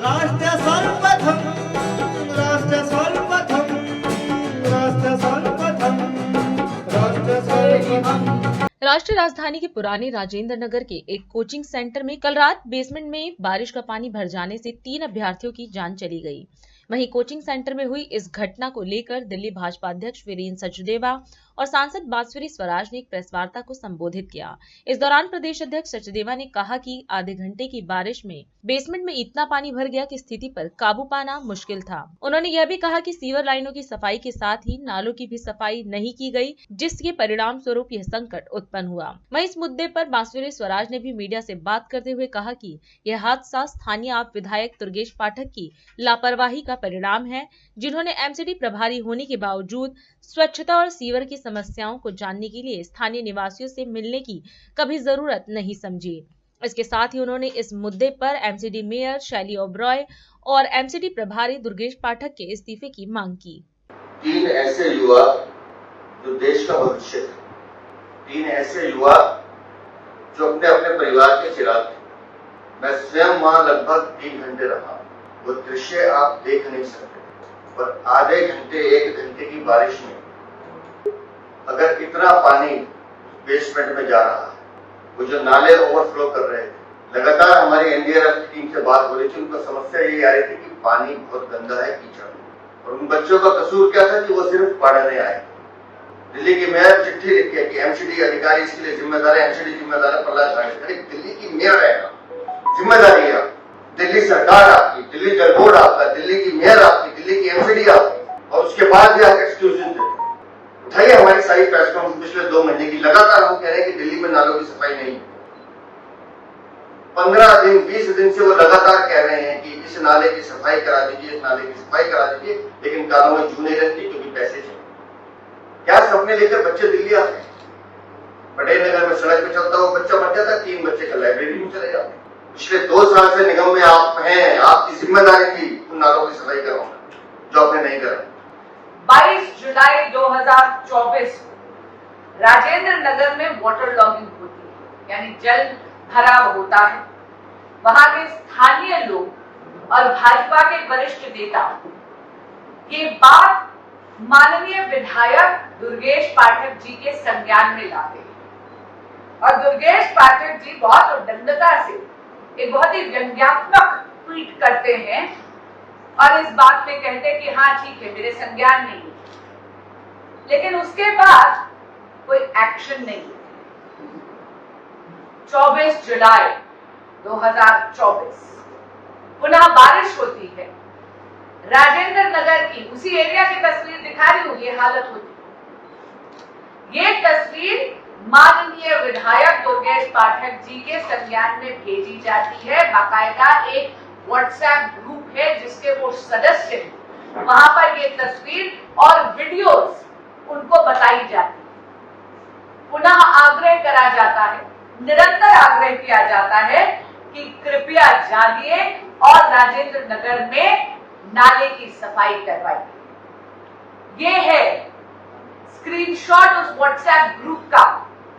राष्ट्र सर्वप्रथम, राष्ट्र सर्वप्रथम, राष्ट्र सर्वप्रथम, राष्ट्र सर्वप्रथम। राष्ट्रीय राजधानी के पुराने राजेंद्र नगर के एक कोचिंग सेंटर में कल रात बेसमेंट में बारिश का पानी भर जाने से 3 अभ्यर्थियों की जान चली गई। वहीं कोचिंग सेंटर में हुई इस घटना को लेकर दिल्ली भाजपा अध्यक्ष वीरेंद्र सचदेवा और सांसद बांसुरी स्वराज ने एक प्रेस वार्ता को संबोधित किया। इस दौरान प्रदेश अध्यक्ष सचदेवा ने कहा कि आधे घंटे की बारिश में बेसमेंट में इतना पानी भर गया कि स्थिति पर काबू पाना मुश्किल था। उन्होंने यह भी कहा कि सीवर लाइनों की सफाई के साथ ही नालों की भी सफाई नहीं की गई, जिसके परिणाम स्वरूप यह संकट उत्पन्न हुआ। वहीं इस मुद्दे पर बांसुरी स्वराज ने भी मीडिया से बात करते हुए कहा कि यह हादसा स्थानीय आप विधायक दुर्गेश पाठक की लापरवाही का परिणाम है, जिन्होंने एमसीडी प्रभारी होने के बावजूद स्वच्छता और सीवर की समस्याओं को जानने के लिए स्थानीय निवासियों से मिलने की कभी जरूरत नहीं समझी। इसके साथ ही उन्होंने इस मुद्दे पर एमसीडी मेयर शैली ओबरॉय और एमसीडी प्रभारी दुर्गेश पाठक के इस्तीफे की मांग की। 3 ऐसे युवा जो देश का भविष्य थे, 3 ऐसे युवा जो अपने अपने परिवार के चिराग थे। मैं स्वयं वहां लगभग 3 घंटे रहा। वो दृश्य आप देख नहीं सकते, पर आधे घंटे 1 घंटे की बारिश में अगर इतना पानी बेसमेंट में जा रहा है, वो जो नाले ओवरफ्लो कर रहे थे, लगातार हमारी एनडीआरएफ की टीम से बात हो रही थी। उनको समस्या यही आ रही थी कि पानी बहुत गंदा है, कीचड़। और उन बच्चों का कसूर क्या था कि वो सिर्फ पढ़ने आए। दिल्ली की मेयर चिट्ठी लिख के कि एमसीडी अधिकारी इसके लिए जिम्मेदार है, एमसीडी जिम्मेदार है, प्रहलाद गांधी। दिल्ली की मेयर है, जिम्मेदारी है, दिल्ली सरकार आपकी, दिल्ली जल बोर्ड आपका, दिल्ली की मेयर आपकी, दिल्ली की एमसीडी आपकी, और उसके बाद भी आप एक्सक्यूजेस देते। उठाइए हमारी सारी प्रेस कॉन्फ्रेंस पिछले 2 महीने की, लगातार हम कह रहे हैं कि दिल्ली में नालों की सफाई नहीं। 15 दिन 20 दिन से वो लगातार कह रहे हैं कि इस नाले की सफाई करा दीजिए, इस नाले की सफाई करा दीजिए, लेकिन कानों में जू नहीं रखती क्योंकि पैसे चाहिए। क्या सपने लेकर बच्चे दिल्ली आते हैं? पटेल नगर में सड़क पे चलता हुआ बच्चा मर जाता है, 3 बच्चे का लाइब्रेरी में चले जाते हैं। पिछले 2 साल से निगम में आप हैं, आपकी जिम्मेदारी थी उन नालों की सफाई करवाना, जो आपने नहीं करा। 22 जुलाई 2024 राजेंद्र नगर में वाटर लॉगिंग होती है, यानी जल भराव होता है। वहां के स्थानीय लोग और भाजपा के वरिष्ठ नेता ये बात माननीय विधायक दुर्गेश पाठक जी के संज्ञान में लाते हैं, और दुर्गेश पाठक जी बहुत उद्दंडता से एक बहुत ही व्यंग्यात्मक ट्वीट करते हैं और इस बात पे कहते हैं कि हाँ ठीक है, मेरे संज्ञान नहीं है, लेकिन उसके बाद कोई एक्शन नहीं है। 24 जुलाई 2024 पुनः बारिश होती है। राजेंद्र नगर की उसी एरिया की तस्वीर दिखा रही हूं, ये हालत होती है। ये तस्वीर माननीय विधायक दुर्गेश पाठक जी के संज्ञान में भेजी जाती है। बाकायदा एक व्हाट्सएप ग्रुप है जिसके वो सदस्य हैं। वहां पर ये तस्वीर और वीडियोस उनको बताई जाती है। पुनः आग्रह करा जाता है, निरंतर आग्रह किया जाता है कि कृपया जागिए और राजेंद्र नगर में नाले की सफाई करवाइए। ये है स्क्रीनशॉट उस व्हाट्सएप ग्रुप का।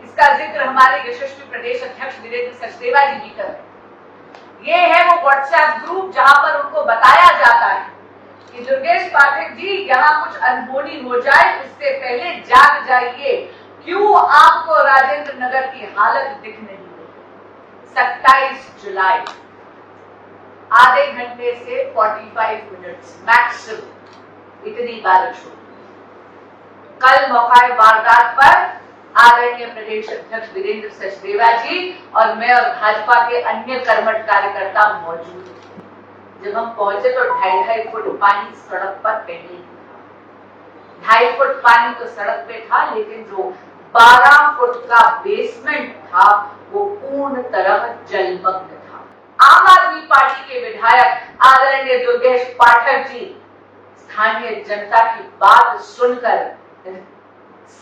इसका जिक्र हमारे यशस्वी प्रदेश अध्यक्ष वीरेंद्र सचदेवा जी भी कर रहे हैं। ये है वो व्हाट्सएप ग्रुप जहां पर उनको बताया जाता है कि दुर्गेश पाठक जी यहाँ कुछ अनहोनी हो जाए उससे पहले जाग जाइए। क्यों आपको राजेंद्र नगर की हालत दिख नहीं रही? 27 जुलाई आधे घंटे से 45 मिनट्स मैक्सिमम इतनी बारिश हुई। कल मौका वारदात पर आदरणीय प्रदेश अध्यक्ष वीरेंद्र सचदेवा जी और मैं और भाजपा के अन्य कर्मठ कार्यकर्ता मौजूद थे। जब हम पहुंचे तो 2.5 फुट पानी सड़क पर पहले ही था। 2.5 फुट पानी तो सड़क पे था, लेकिन जो 12 फुट का बेसमेंट था वो पूर्ण तरह जलमग्न था। आम आदमी पार्टी के विधायक आदरणीय दुर्गेश पाठक जी स्थानीय जनता की बात सुनकर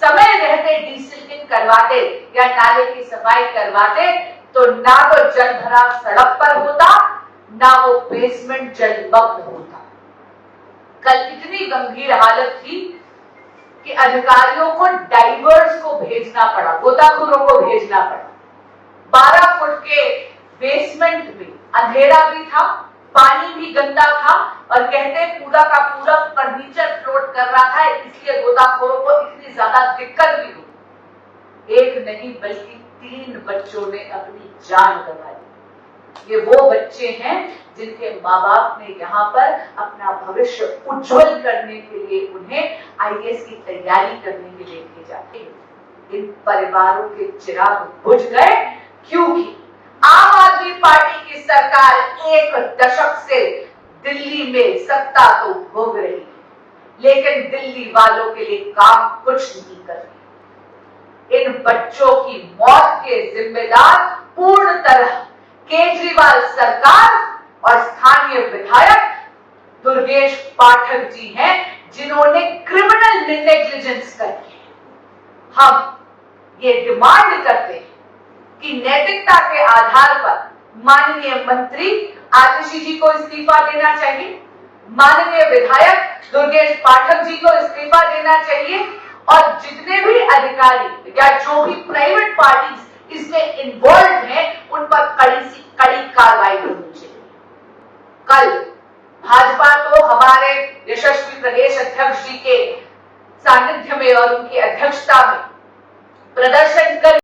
समय रहते डीसिल्टिंग करवाते या नाले की सफाई करवाते तो ना तो जल भराव सड़क पर होता, ना वो बेसमेंट जलमग्न होता। कल इतनी गंभीर हालत थी कि अधिकारियों को डाइवर्स को भेजना पड़ा, गोताखोरों को भेजना पड़ा। 12 फुट के बेसमेंट में अंधेरा भी था, पानी भी गंदा था और कहते पूरा का पूरा फर्नीचर फ्लोट कर रहा था, इसलिए गोताखोरों को इतनी ज्यादा दिक्कत भी हुई। एक नहीं बल्कि 3 बच्चों ने अपनी जान गंवाई। ये वो बच्चे हैं जिनके माँ बाप ने यहाँ पर अपना भविष्य उज्जवल करने के लिए उन्हें आईएएस की तैयारी करने के लिए भेजा। इन परिवारों के चिराग बुझ गए क्योंकि आम आदमी पार्टी की सरकार 1 दशक से दिल्ली में सत्ता तो भोग रही है, लेकिन दिल्ली वालों के लिए काम कुछ नहीं कर रही। इन बच्चों की मौत के जिम्मेदार पूर्ण तरह केजरीवाल सरकार और स्थानीय विधायक दुर्गेश पाठक जी हैं, जिन्होंने क्रिमिनल नेग्लिजेंस करके हम ये डिमांड करते हैं कि नैतिकता के आधार पर माननीय मंत्री आतिशी जी को इस्तीफा देना चाहिए, माननीय विधायक दुर्गेश पाठक जी को इस्तीफा देना चाहिए और जितने भी अधिकारी या जो भी प्राइवेट पार्टीज इसमें इन्वॉल्व हैं उन पर कड़ी से कड़ी कार्रवाई होनी चाहिए। कल भाजपा तो हमारे यशस्वी प्रदेश अध्यक्ष जी के सानिध्य में और उनकी अध्यक्षता में प्रदर्शन कर